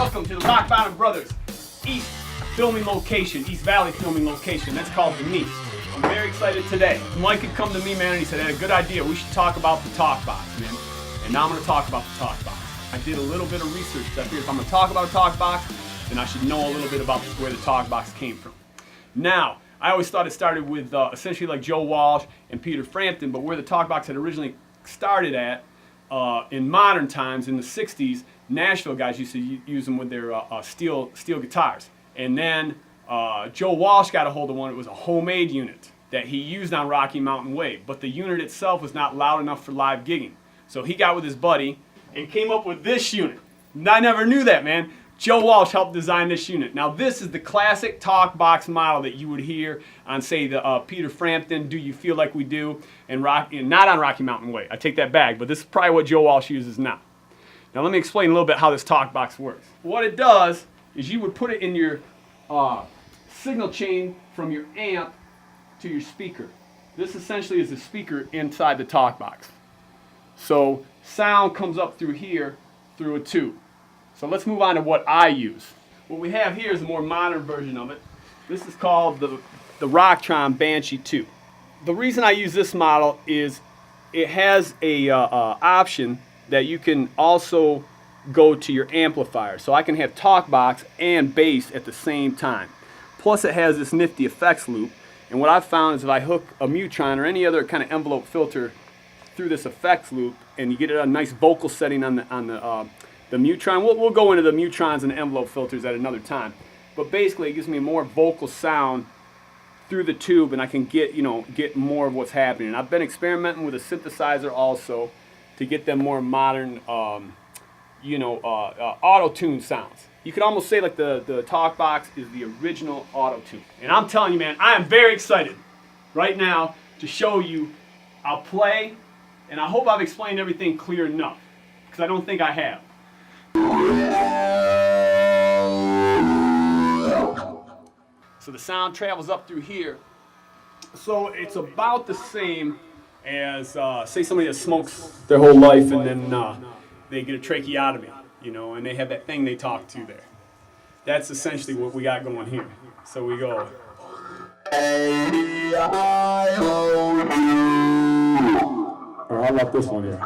Welcome to the Rock Bottom Brothers East filming location, East Valley filming location. That's called the Niece. I'm very excited today. Mike had come to me, man, and he said, "I had a good idea. We should talk about the Talkbox, man." And now I'm going to talk about the Talkbox. I did a little bit of research. I figured if I'm going to talk about a Talkbox, then I should know a little bit about where the Talkbox came from. Now, I always thought it started with essentially like Joe Walsh and Peter Frampton, but where the Talkbox had originally started at in modern times, in the 60s, Nashville guys used to use them with their steel guitars. And then Joe Walsh got a hold of one. It was a homemade unit that he used on Rocky Mountain Way, but the unit itself was not loud enough for live gigging. So he got with his buddy and came up with this unit. And I never knew that, man. Joe Walsh helped design this unit. Now this is the classic Talkbox model that you would hear on, say, the Peter Frampton, "Do You Feel Like We Do," and not on Rocky Mountain Way. I take that back, but this is probably what Joe Walsh uses now. Now let me explain a little bit how this Talkbox works. What it does is you would put it in your signal chain from your amp to your speaker. This essentially is the speaker inside the Talkbox. So sound comes up through here through a tube. So let's move on to what I use. What we have here is a more modern version of it. This is called the Rocktron Banshee 2. The reason I use this model is it has a option that you can also go to your amplifier. So I can have Talkbox and bass at the same time. Plus it has this nifty effects loop. And what I've found is if I hook a Mutron or any other kind of envelope filter through this effects loop, and you get a nice vocal setting on the Mutron. We'll go into the Mutrons and the envelope filters at another time. But basically it gives me a more vocal sound through the tube, and I can get more of what's happening. And I've been experimenting with a synthesizer also to get them more modern auto-tune sounds. You could almost say like the Talkbox is the original auto-tune. And I'm telling you, man, I am very excited right now to show you. I'll play, and I hope I've explained everything clear enough, because I don't think I have. So the sound travels up through here. So it's about the same as, say, somebody that smokes their whole life and then they get a tracheotomy, and they have that thing they talk to there. That's essentially what we got going here. So we go. Or how about this one here?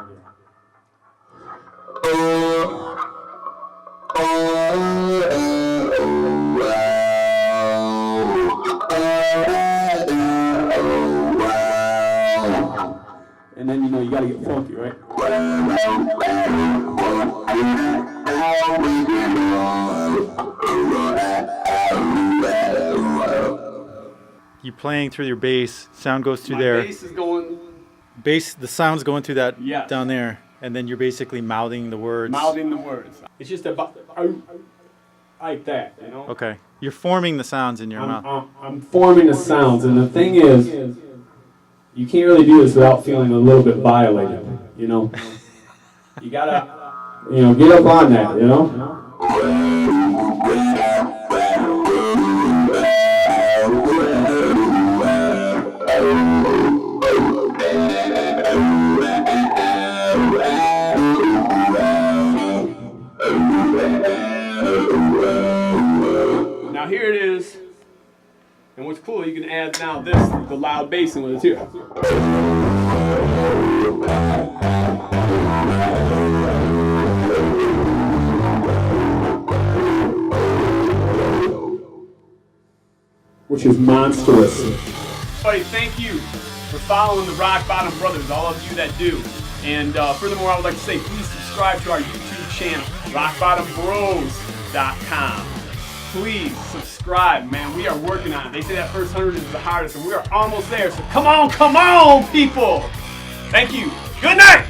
And then you gotta get funky, right? You're playing through your bass. Sound goes through there. Bass is going. Bass. The sound's going through that Yes. down there, and then you're basically mouthing the words. Mouthing the words. It's just about like that, Okay. You're forming the sounds in your mouth. I'm forming the sounds, and the thing is, you can't really do this without feeling a little bit violated. You gotta, get up on that. Now here it is, and what's cool, you can add now the loud bass in with it too. Which is monstrous. Everybody, thank you for following the Rock Bottom Brothers, all of you that do. And furthermore, I would like to say, please subscribe to our YouTube channel, rockbottombros.com. Please subscribe, man. We are working on it. They say that first 100 is the hardest, and we are almost there. So come on, people. Thank you. Good night.